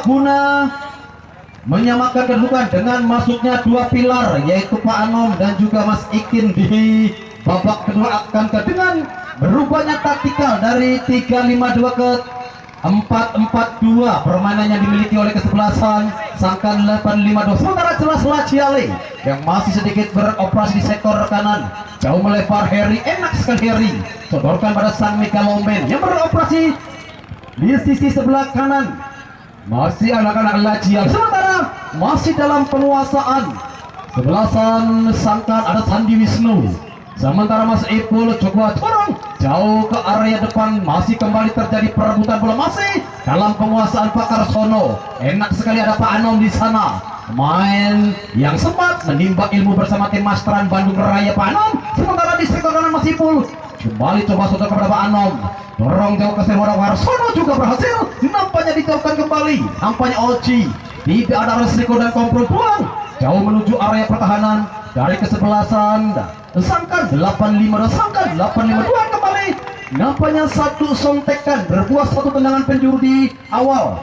guna menyamakan kedudukan dengan masuknya dua pilar yaitu Pak Anom dan juga Mas Ikin di babak kedua akan dengan berubahnya taktikal dari 3-5-2 ke 4-4-2. Permainannya dimiliki oleh kesebelasan Sangkan 8-5-2. Sementara jelas Laciale yang masih sedikit beroperasi di sektor kanan, jauh melebar Harry, enak sekali Harry, sodorkan pada Sang Mika Lomben yang beroperasi di sisi sebelah kanan. Masih anak-anak Laciale, sementara masih dalam penguasaan sebelasan Sangkan ada Sandi Wisnu. Sementara Mas Ipul coba dorong jauh ke area depan, masih kembali terjadi perebutan bola, masih dalam penguasaan Pak Karsono. Enak sekali ada Pak Anom di sana, pemain yang sempat menimba ilmu bersama tim Masteran Bandung Raya Pak Anom. Sementara di sektor kanan Mas Ipul kembali coba sodor kepada Pak Anom, dorong jauh ke Serwara Warsono juga berhasil, nampaknya dijauhkan kembali. Nampaknya Oci tidak ada resiko dan kompromi, buang jauh menuju area pertahanan dari kesebelasan Sangkan 8-5-2, Sangkan 8-5-2 kembali. Nampaknya satu sontekan berbuah satu tendangan penjuru di awal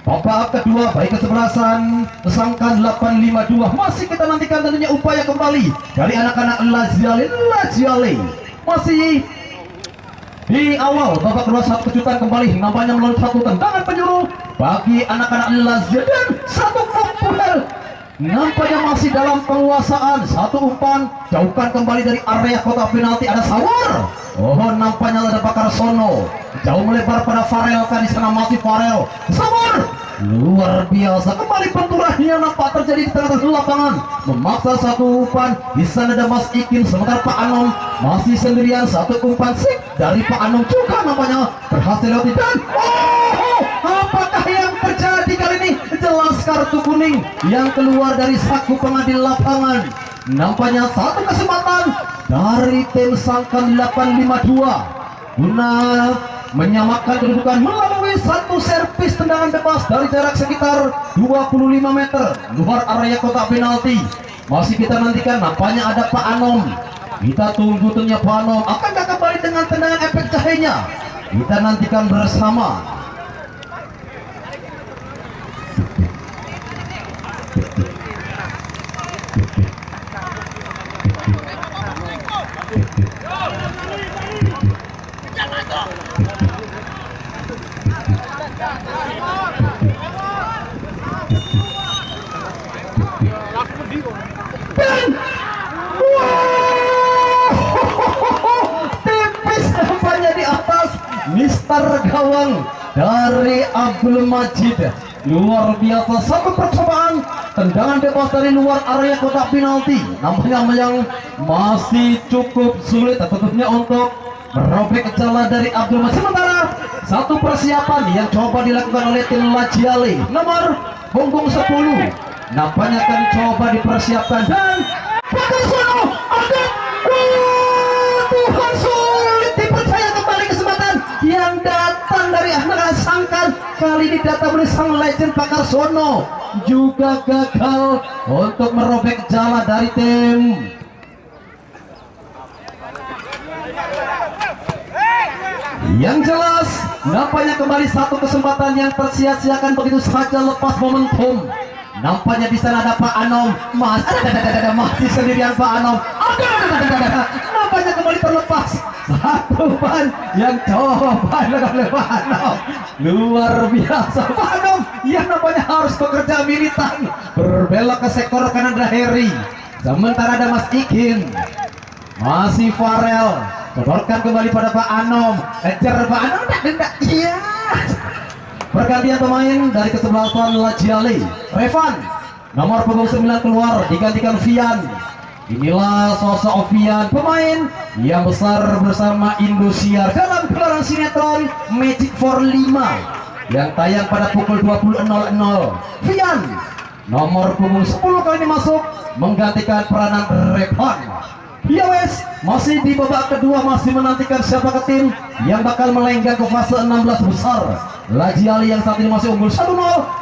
babak kedua baik kesebelasan Sangkan 8-5-2. Masih kita nantikan tentunya upaya kembali dari anak-anak Laciale. Masih di awal babak kedua satu kejutan kembali, nampaknya melalui satu tendangan penjuru bagi anak-anak Laciale dan satu kumpulan. Nampaknya masih dalam penguasaan, satu umpan jauhkan kembali dari area kotak penalti, ada Sawar. Oh, nampaknya ada Pak Karsono jauh melebar pada Farel, kan di sana masih Farel. Sawar luar biasa, kembali benturannya nampak terjadi di tengah-tengah lapangan, memaksa satu umpan. Di sana ada Mas Ikin, sementara Pak Anom masih sendirian, satu umpan sik dari Pak Anom juga nampaknya berhasil lewati. Dan apakah yang terjadi kali ini? Jelas kartu kuning yang keluar dari saku pengadil lapangan. Nampaknya satu kesempatan dari tim Sangkan 8-5-2 guna menyamakan kedudukan melalui satu servis tendangan bebas dari jarak sekitar 25 meter luar area kotak penalti. Masih kita nantikan, nampaknya ada Pak Anom. Kita tunggu tentunya Pak Anom akankah kembali dengan tendangan efek cahayanya. Kita nantikan bersama. Dan tipis nampaknya di atas Mister Gawang dari Abdul Majid. Luar biasa, satu percobaan tendangan bebas dari luar area kotak penalti, nampaknya yang masih cukup sulit tentunya untuk merobek jala dari Abdul Majid. Sementara satu persiapan yang coba dilakukan oleh tim Laciale nomor punggung 10 nampaknya akan coba dipersiapkan. Dan Pak Karsono ada Tuhan, sulit dipercaya kembali kesempatan yang datang dari anak Sangkan. Kali ini datang oleh sang legend Pak Karsono juga gagal untuk merobek jala dari tim yang jelas. Nampaknya kembali satu kesempatan yang tersia-siakan begitu saja, lepas momentum. Nampaknya di sana ada Pak Anom, masih sendirian Pak Anom. Nampaknya kembali terlepas satu ban yang coba oleh Pak Anom. Luar biasa Pak Anom yang nampaknya harus bekerja militan, berbelok ke sektor kanan ada Harry. Sementara ada Mas Ikin, masih Farel, sodorkan kembali pada Pak Anom, kejar Pak Anom, iya. Pergantian pemain dari kesebelasan Laciale, Revan nomor punggung 9 keluar digantikan Vian. Inilah sosok Vian, pemain yang besar bersama Indosiar dalam gelaran sinetron Magic for 5 yang tayang pada pukul 20.00. Vian nomor punggung 10 kali ini masuk menggantikan peranan Revan. Ya wes, masih di babak kedua, masih menantikan siapa tim yang bakal melenggang ke fase 16 besar. Laciale yang saat ini masih unggul 1-0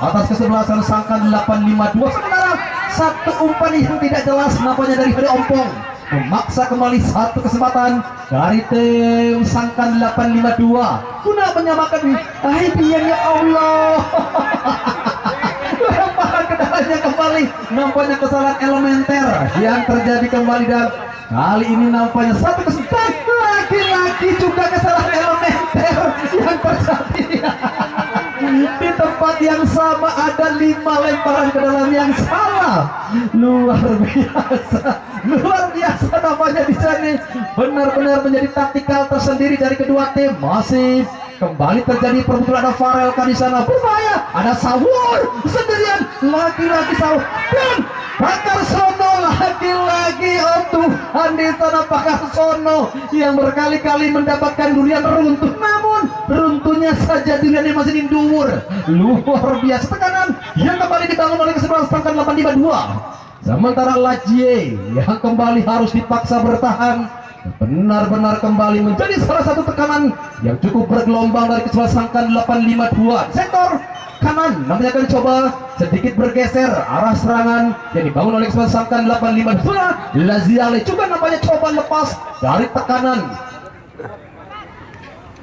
atas kesebelasan Sangkan 8-5-2. Sementara satu umpan yang tidak jelas nampaknya dari Hari Ompong memaksa kembali satu kesempatan dari tim Sangkan 8-5-2 guna menyamakan. Biar ya Allah. kendalanya kembali, nampaknya kesalahan elementer yang terjadi kembali, dan kali ini nampaknya satu kesempatan lagi-lagi juga kesalahan elementer yang terjadi. Di tempat yang sama ada 5 lemparan ke dalam yang salah. Luar biasa namanya di sini. Benar-benar menjadi taktikal tersendiri dari kedua tim. Masih kembali terjadi perbutuhan, ada Farel di sana berbahaya, ada Sawur sendirian, lagi-lagi Sawur dan Pakar Sono lagi-lagi. Oh Tuhan, di sana Pakar Sono yang berkali-kali mendapatkan durian runtuh, namun runtuhnya saja duriannya masih dindur. Luar biasa tekanan yang kembali dibangun oleh kesebelasan Sangkan 852. Sementara Lajie yang kembali harus dipaksa bertahan, benar-benar kembali menjadi salah satu tekanan yang cukup bergelombang dari kesebelasan Sangkan 852. Sektor kanan namanya akan coba sedikit bergeser arah serangan yang dibangun oleh kesebelasan Sangkan 852. Laziale juga namanya coba lepas dari tekanan.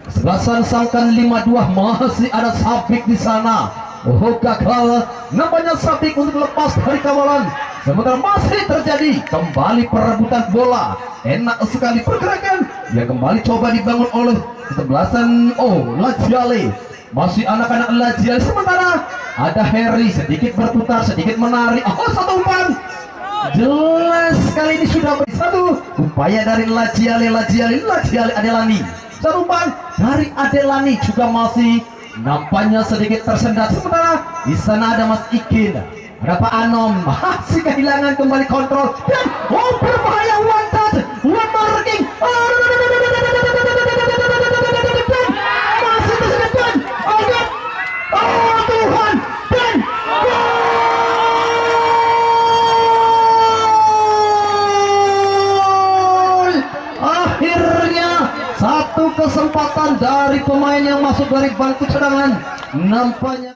Kesebelasan Sangkan 52 masih ada Sabik di sana. Oh gagal namanya Sabik untuk lepas dari kawalan. Sementara masih terjadi kembali perebutan bola. Enak sekali pergerakan yang kembali coba dibangun oleh kesebelasan Laziale. Masih anak-anak Laziale. Sementara ada Harry sedikit berputar, sedikit menarik. Satu umpan. Jelas kali ini sudah satu upaya dari Laziale Adelani. Satu umpan dari Adelani juga masih nampaknya sedikit tersendat. Sementara di sana ada Mas Ikin, ada Pak Anom, masih kehilangan kembali kontrol dan berbahaya, one touch, one marking, masih tersendat, Tuhan, dan gol. Akhirnya satu kesempatan dari pemain yang masuk dari bangku cadangan, nampaknya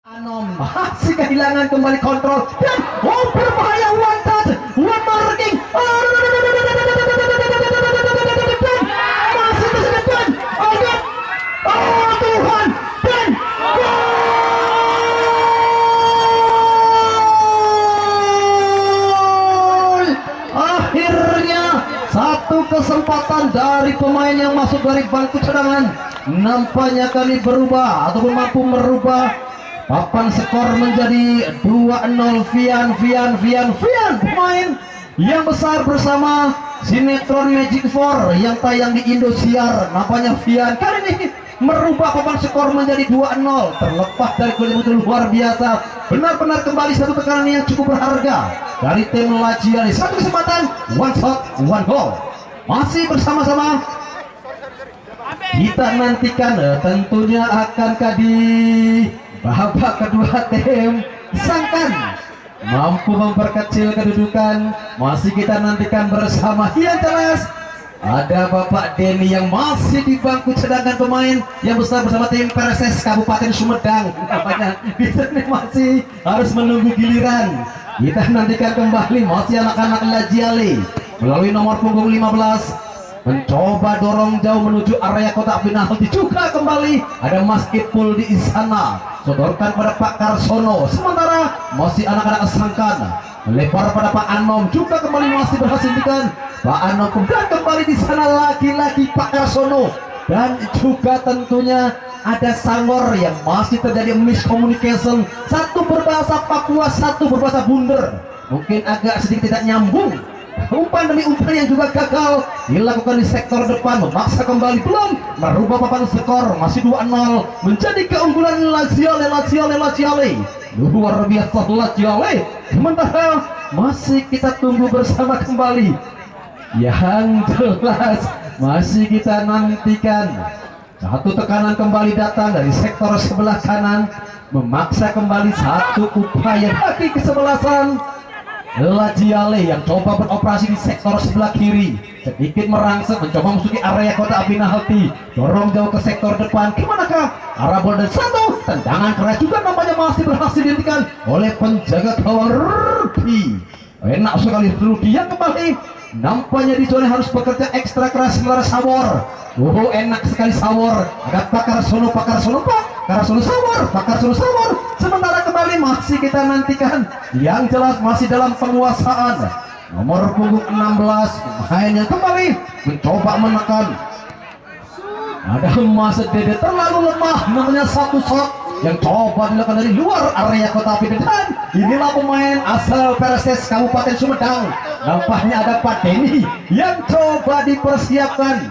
Anom masih kehilangan kembali kontrol dan berbahaya, one touch, one marking, masih tersendat, Tuhan, dan gol. Akhirnya satu kesempatan dari pemain yang masuk dari bangku cadangan, nampaknya kali berubah ataupun mampu merubah papan skor menjadi 2-0. Vian pemain yang besar bersama sinetron Magic 4 yang tayang di Indosiar. Nampaknya Vian kali ini merubah papan skor menjadi 2-0. Terlepas dari gol itu luar biasa, benar-benar kembali satu tekanan yang cukup berharga dari tim Laziale. Satu kesempatan, one shot, one goal. Masih bersama-sama kita nantikan tentunya akankah di babak kedua tim Sangkan mampu memperkecil kedudukan. Masih kita nantikan bersama. Yang jelas ada Bapak Denny yang masih di bangku cadangan pemain yang besar bersama tim Perses Kabupaten Sumedang. Namanya di sini masih harus menunggu giliran. Kita nantikan kembali masih anak-anak Laziale melalui nomor punggung 15 mencoba dorong jauh menuju area kotak penalti. Juga kembali ada Mas Ipul di sana, sodorkan pada Pak Karsono. Sementara masih anak-anak Sangkan melebar pada Pak Anom, juga kembali masih berhasil dikan Pak Anom. Dan kembali di sana lagi-lagi Pak Karsono, dan juga tentunya ada Sangor yang masih terjadi miscommunication. Satu berbahasa Papua, satu berbahasa Bunder, mungkin agak sedikit tidak nyambung. Umpan demi umpan yang juga gagal dilakukan di sektor depan, memaksa kembali, belum merubah papan skor. Masih 2-0 menjadi keunggulan Laziale. Luar biasa Laziale. Sementara masih kita tunggu bersama kembali. Yang jelas masih kita nantikan. Satu tekanan kembali datang dari sektor sebelah kanan, memaksa kembali satu upaya kaki kesebelasan. Lajiale yang coba beroperasi di sektor sebelah kiri, sedikit merangsek mencoba memasuki area kotak penalti, dorong jauh ke sektor depan. Kemanakah arah bola? Dan satu tendangan keras juga nampaknya masih berhasil dihentikan oleh penjaga gawang Rudy. Enak sekali Rudy yang kembali nampaknya di zona harus bekerja ekstra keras. Sementara Sawor, enak sekali Sawor. Ada Pakar Sono Sawor. Sementara kembali masih kita nantikan, yang jelas masih dalam penguasaan nomor punggung 16 pemain yang kembali mencoba menekan. Ada Mas Dede terlalu lemah, namanya satu shot yang coba dilakukan dari luar area kota api. Dan inilah pemain asal Perses Kabupaten Sumedang, nampaknya ada Pak Denny yang coba dipersiapkan.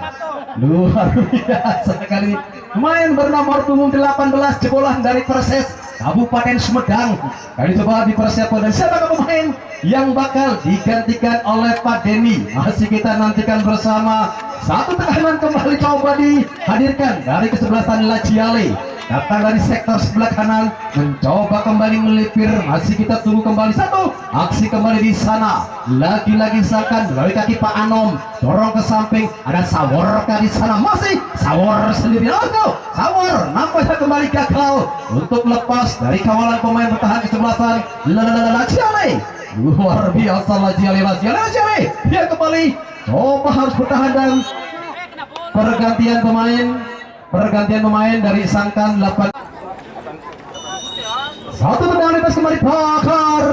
Luar biasa sekali, pemain bernomor punggung 18 jebolan dari Perses Kabupaten Sumedang. Kali coba dipersiapkan, dan siapa pemain yang bakal digantikan oleh Pak Denny masih kita nantikan bersama. Satu tekanan kembali coba dihadirkan dari kesebelasan Lajiale, datang dari sektor sebelah kanan, mencoba kembali melipir. Masih kita tunggu kembali satu aksi kembali di sana. Lagi-lagi Sakan melalui kaki Pak Anom, dorong ke samping. Ada Sawor di sana, masih Sawor sendiri. Sawor nampaknya kembali gagal untuk lepas dari kawalan pemain bertahan kesebelasan Lajiale. Luar biasa Lajiale. Dia kembali coba harus bertahan, dan pergantian pemain dari Sangkan 8. Satu tendangan lepas kembali Pakar.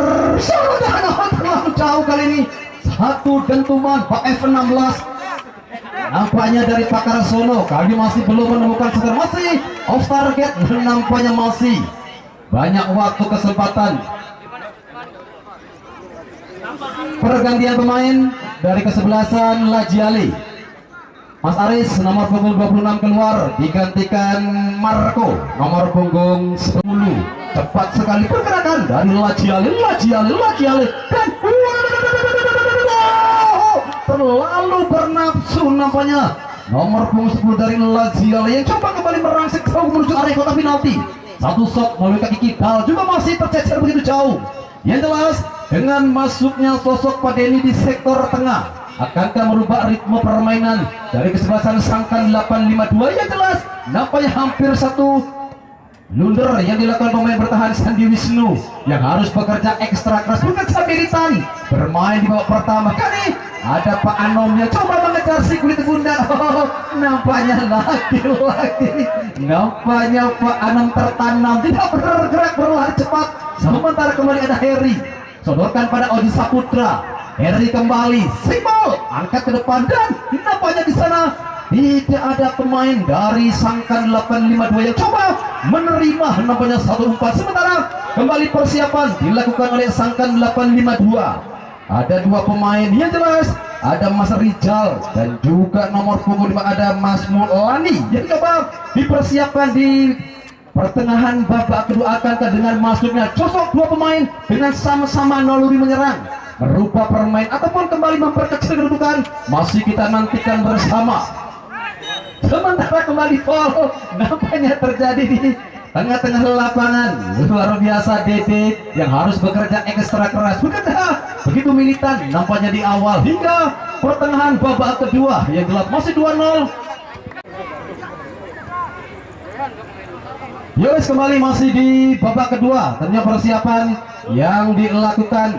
Terlalu jauh kali ini. Satu dentuman Pak F16 nampaknya dari Pakar Sono. Kali masih belum menemukan seser, masih off target. Nampaknya masih banyak waktu kesempatan. Pergantian pemain dari kesebelasan Lajiale. Mas Aris nomor punggung 26 keluar, digantikan Marco nomor punggung 10. Cepat sekali pergerakan dari Lajiale, dan terlalu bernafsu nampaknya nomor punggung 10 dari Lajiale yang coba kembali merangsek jauh menuju area kotak penalti. Satu shot melalui kaki Kidal juga masih tercecer begitu jauh. Yang jelas, dengan masuknya sosok Pak Denny di sektor tengah, akankah merubah ritme permainan dari kesebelasan Sangkan 852? Yang jelas nampaknya hampir satu blunder yang dilakukan pemain bertahan Sandi Wisnu yang harus bekerja ekstra keras, bekerja militan, bermain di babak pertama. Kali ada Pak Anom yang coba mengejar si kulit bundar. Nampaknya lagi-lagi nampaknya Pak Anom tertanam, tidak bergerak berlari cepat. Sementara kembali ada Heri, sodorkan pada Odi Saputra. Heri kembali, simbol angkat ke depan, dan nampaknya di sana tidak ada pemain dari Sangkan 852 yang coba menerima nampaknya satu umpan. Sementara kembali persiapan dilakukan oleh Sangkan 852. Ada dua pemain yang jelas, ada Mas Rizal dan juga nomor punggung 5 ada Mas Mulani yang coba dipersiapkan di pertengahan babak kedua. Akankah dengan masuknya sosok dua pemain dengan sama-sama naluri menyerang merubah permain ataupun kembali memperkecil kedudukan? Masih kita nantikan bersama. Sementara kembali foul nampaknya terjadi di tengah-tengah lapangan. Luar biasa Dede yang harus bekerja ekstra keras, bekerja begitu militan nampaknya di awal hingga pertengahan babak kedua. Yang jelas masih 2-0. Yowes kembali masih di babak kedua. Tentunya persiapan yang dilakukan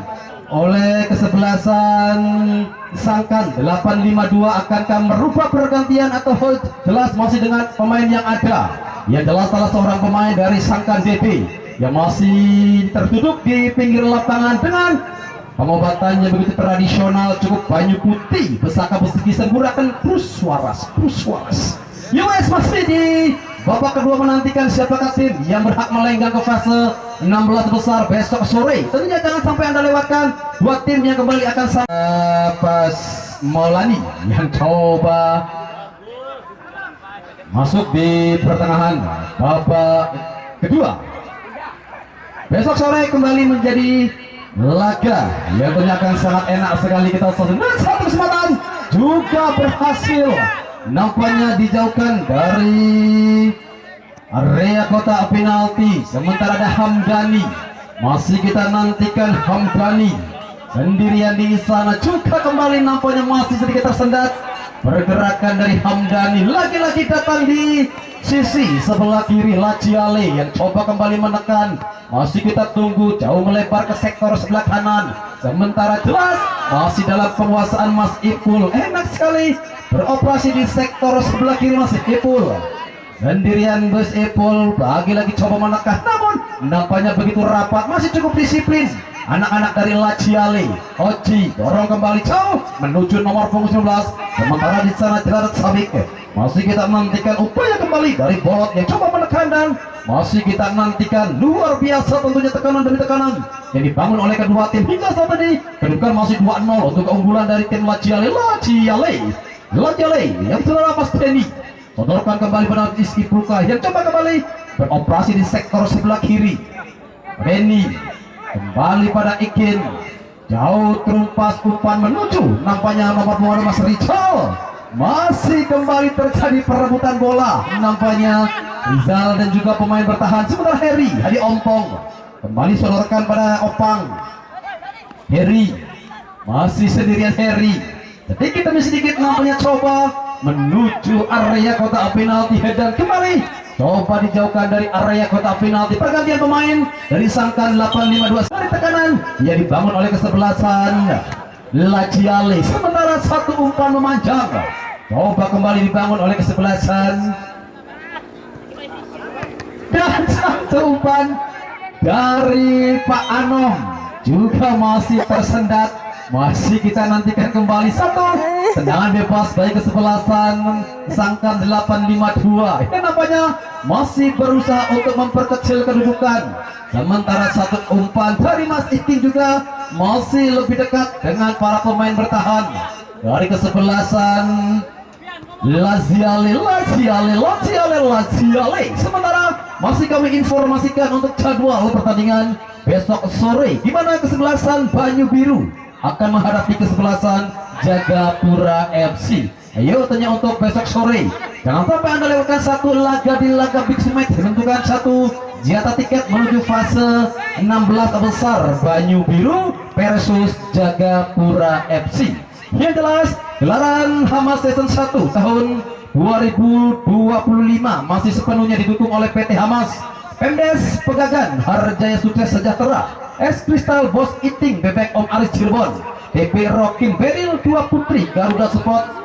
oleh kesebelasan Sangkan 852. Akankah merubah pergantian atau hold? Jelas masih dengan pemain yang ada. Yang jelas salah seorang pemain dari Sangkan DD yang masih terduduk di pinggir lapangan dengan pengobatannya begitu tradisional, cukup banyu putih, besaka besi menggunakan Bruce Suarez. US masih di babak kedua menantikan siapakah tim yang berhak melenggang ke fase 16 besar besok sore. Tentunya jangan sampai Anda lewatkan dua tim yang kembali akan Pas Maulani yang coba masuk di pertengahan babak kedua. Besok sore kembali menjadi laga yang tentunya akan sangat enak sekali kita saksikan. Dan satu kesempatan juga berhasil nampaknya dijauhkan dari area kotak penalti. Sementara ada Hamdani, masih kita nantikan Hamdani sendirian di sana juga kembali, nampaknya masih sedikit tersendat pergerakan dari Hamdani. Lagi-lagi datang di sisi sebelah kiri Laciale yang coba kembali menekan, masih kita tunggu, jauh melebar ke sektor sebelah kanan. Sementara jelas masih dalam penguasaan Mas Ipul, enak sekali beroperasi di sektor sebelah kiri Mas Ipul. Sendirian Gus Ipul lagi-lagi coba menekan, namun nampaknya begitu rapat, masih cukup disiplin anak-anak dari Laciale. Oji dorong kembali jauh menuju nomor punggung 19. Sementara di sana Jerat Sabik, masih kita nantikan upaya kembali dari Bolot yang coba menekan, dan masih kita nantikan luar biasa tentunya tekanan demi tekanan yang dibangun oleh kedua tim hingga saat ini. Kedudukan masih 2-0 untuk keunggulan dari tim Laciale. Laciale yang sudah Mas Denny sodorkan kembali pada Rizky Pruka yang coba kembali beroperasi di sektor sebelah kiri. Denny kembali pada Ikin, jauh terumpas umpan menuju nampaknya nomor 2 Mas Rizal. Masih kembali terjadi perebutan bola, nampaknya Rizal dan juga pemain bertahan. Sementara Heri Hadi Ompong kembali sodorkan pada Opang. Heri masih sendirian. Heri sedikit demi sedikit nampaknya coba menuju area kotak penalti, dan kembali coba dijauhkan dari area kotak penalti. Pergantian pemain dari Sangkan 852 dari tekanan yang dibangun oleh kesebelasan Laciale. Sementara satu umpan memanjang coba kembali dibangun oleh kesebelasan, dan satu umpan dari Pak Anom juga masih tersendat. Masih kita nantikan kembali satu tendangan bebas baik kesebelasan Sangkan 852 yang nampaknya masih berusaha untuk memperkecil kedudukan. Sementara satu umpan dari Mas Ikin juga masih lebih dekat dengan para pemain bertahan dari kesebelasan Laciale. Sementara masih kami informasikan untuk jadwal pertandingan besok sore, di mana kesebelasan Banyu Biru akan menghadapi kesebelasan Jagapura FC. Ayo tanya untuk besok sore, jangan sampai Anda lewatkan satu laga di laga Big Match menentukan satu jatah tiket menuju fase 16 besar Banyu Biru versus Jagapura FC. Yang jelas gelaran Hamas Season 1 tahun 2025 masih sepenuhnya didukung oleh PT Hamas, Pemdes Pegagan, Harjaya Sukses Sejahtera, Es Kristal Bos Iting, Bebek Om Aris Cirebon, TP Rockin Beril 2 Putri Garuda Sport,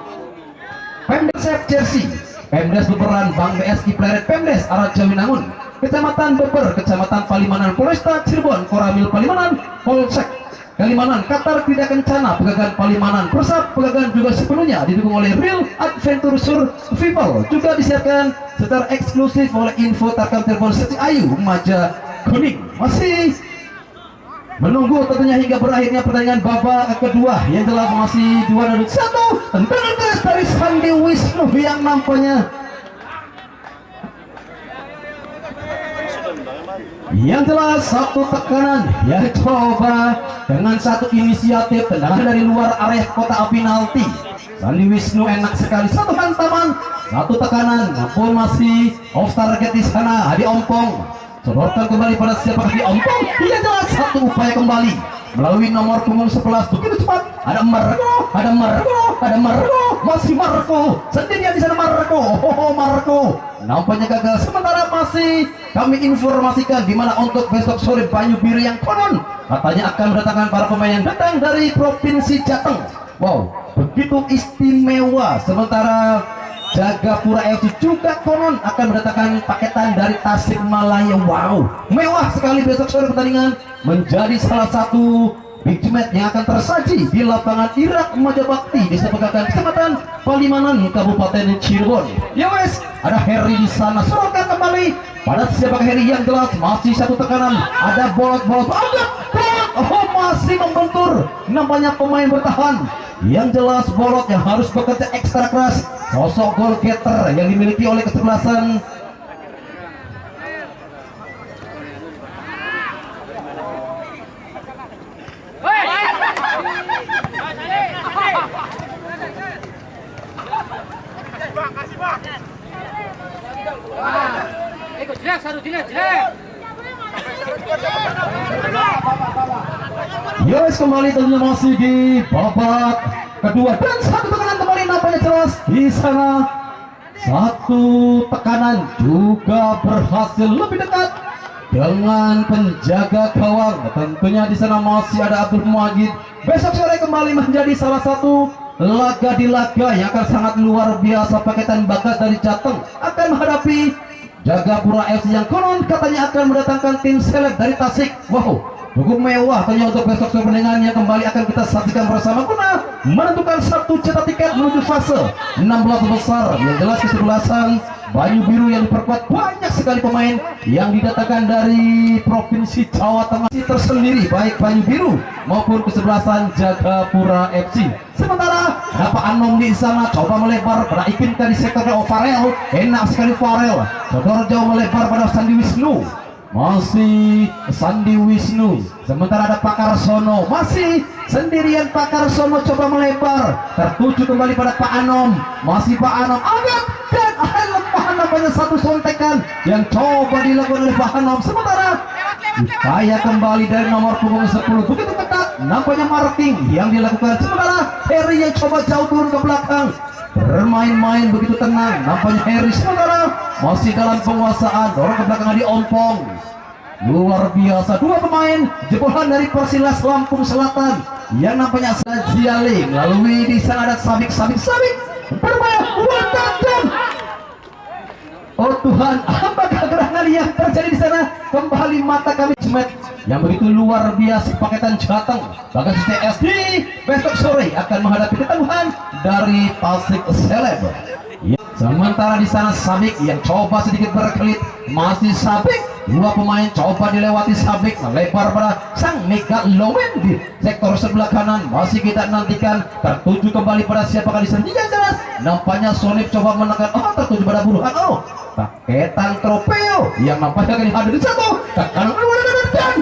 Pemdes Chef Jersey, Pemdes Beberan Bang BSI Pleret, Pemdes Arad Jawinangun, Kecamatan Beber, Kecamatan Palimanan, Polresta Cirebon, Koramil Palimanan, Polsek Kalimanan, Qatar Tidak Kencana, Pegagan Palimanan, Persap Pegagan juga sepenuhnya didukung oleh Real Adventure Survival. Juga disiapkan secara eksklusif oleh Info Tarkam Telepon Seti Ayu Maja Kuning. Masih menunggu tentunya hingga berakhirnya pertandingan babak kedua. Yang jelas masih 2-1. Tendangan keras dari Sandi Wisnu yang nampaknya yang jelas satu tekanan yang coba dengan satu inisiatif tendangan dari luar area kotak penalti. Sandi Wisnu enak sekali, satu hantaman, satu tekanan, namun masih off target di sana. Hadi Ompong sodorkan kembali pada siapa? Hadi Ompong. Yang jelas satu upaya kembali melalui nomor punggung 11 begitu cepat. Ada Marco, masih Marco sendirian di sana. Marco nampaknya gagal. Sementara masih kami informasikan di mana untuk besok sore Banyu Biru yang konon katanya akan mendatangkan para pemain yang datang dari Provinsi Jateng. Wow, begitu istimewa. Sementara Jagapura FC juga konon akan mendatangkan paketan dari Tasikmalaya. Wow, mewah sekali besok sore pertandingan menjadi salah satu big match yang akan tersaji di lapangan Irak Majabakti di Sepegagan Kecamatan Palimanan Kabupaten Cirebon. Ya wes, ada Heri di sana, sorokan kembali pada siapa Heri yang jelas masih satu tekanan. Ada bolot agak masih membentur nampaknya pemain bertahan. Yang jelas bolot yang harus bekerja ekstra keras. Sosok goal getter yang dimiliki oleh kesebelasan Yes, kembali tentunya masih di babak kedua dan satu tekanan kembali nampaknya jelas di sana. Satu tekanan juga berhasil lebih dekat dengan penjaga gawang. Tentunya di sana masih ada Abdul Majid. Besok sore kembali menjadi salah satu laga di laga yang akan sangat luar biasa. Paketan bakat dari Jateng akan menghadapi Jagapura FC yang konon katanya akan mendatangkan tim seleb dari Tasik. Wow, cukup mewah tanya untuk besok sore pertandingannya. Kembali akan kita saksikan bersama guna menentukan satu cetak tiket menuju fase 16 besar. Yang jelas kesebelasan Banyu Biru yang diperkuat banyak sekali pemain yang didatangkan dari Provinsi Jawa Tengah tersendiri, baik Banyu Biru maupun kesebelasan Jagapura FC. Sementara Pak Anom di sana coba melebar pada Ikinka di sektor Farel, enak sekali Farel. Sodor jauh melebar pada Sandi Wisnu, masih Sandi Wisnu. Sementara ada Pak Karsono, masih sendirian Pak Karsono coba melebar, tertuju kembali pada Pak Anom, masih Pak Anom agak dan Pak Anom banyak satu sontekan yang coba dilakukan oleh Pak Anom. Sementara upaya kembali dari nomor punggung 10 begitu ketat nampaknya marking yang dilakukan. Sementara Harry yang coba jauh turun ke belakang, bermain-main begitu tenang nampaknya Harry. Sementara masih dalam penguasaan, dorong ke belakang di Ompong. Luar biasa, dua pemain jebolan dari Persilas Lampung Selatan yang nampaknya Ziale. Melalui di sana ada Sabik bermain dan oh Tuhan, apakah gerangan yang terjadi di sana? Kembali mata kami cemet yang begitu luar biasa. Paketan Jateng bahkan CSD besok sore akan menghadapi ketangguhan dari Tasik Seleb. Ya, sementara di sana Sabik yang coba sedikit berkelit, masih Sabik. Dua pemain coba dilewati Sabik, melebar pada sang Mega Lowen di sektor sebelah kanan. Masih kita nantikan, tertuju kembali pada siapakah di sana. Yang jelas nampaknya Sonip coba menekan, tertuju pada Burhan. Paketan Tropeo yang nampaknya akan hadir di satu tekanan dan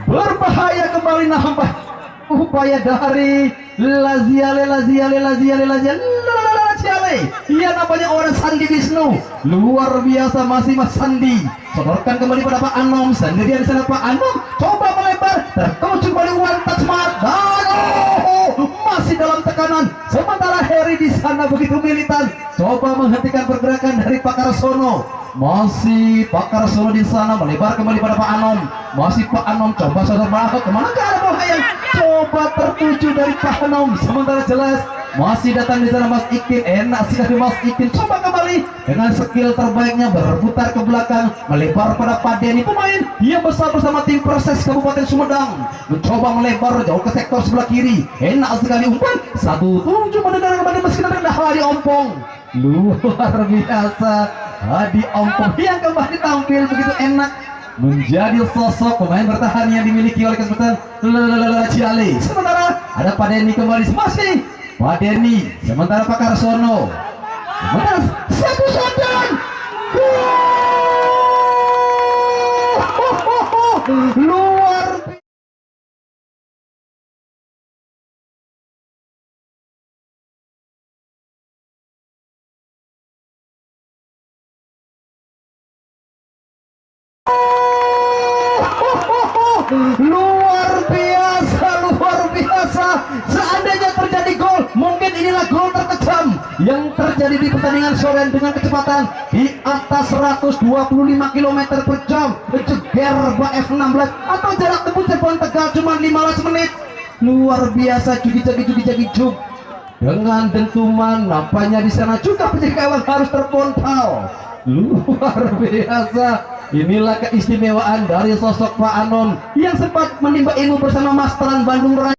berbahaya kembali. Nampak upaya dari Laziale. Ia nampaknya orang Sandi Wisnu. Luar biasa, masih Mas Sandi. Sodorkan kembali pada Pak Anom, sendirian di sana Pak Anom coba melebar, tertuju kembali one touch mark dan masih dalam tekanan. Sementara Harry di sana begitu militan, coba menghentikan pergerakan dari Pak Karsono. Masih Pak Karsono di sana melebar kembali pada Pak Anom. Masih Pak Anom coba sodor bahas kemana ke arah bawah yang coba tertuju dari Pak Anom. Sementara jelas masih datang di sana Mas Ikin, enak sekali Mas Ikin coba kembali dengan skill terbaiknya berputar ke belakang, melebar pada Pak Denny, pemain yang besar bersama tim Perses Kabupaten Sumedang, mencoba melebar jauh ke sektor sebelah kiri. Enak sekali umpan satu tujuh mendengar kembali meski rendah Hadi Ompong. Luar biasa, Hadi Ompong yang kembali tampil begitu enak menjadi sosok pemain bertahan yang dimiliki oleh kesempatan Ciale. Sementara ada Pak Denny kembali, masih Pak Denny, sementara Pak Karsono, sementara satu sodan luar luar biasa. Seandainya terjadi gol, mungkin inilah gol terkejam yang terjadi di pertandingan sore dengan kecepatan di atas 125 km per jam, jeger F16 atau jarak tempuh Cirebon Tegal cuma 15 menit. Luar biasa, jagi jug dengan dentuman. Nampaknya di sana juga penjaga gawang harus terpontal. Luar biasa. Inilah keistimewaan dari sosok Pak Anon yang sempat menimba ilmu bersama Masteran Bandung Raya.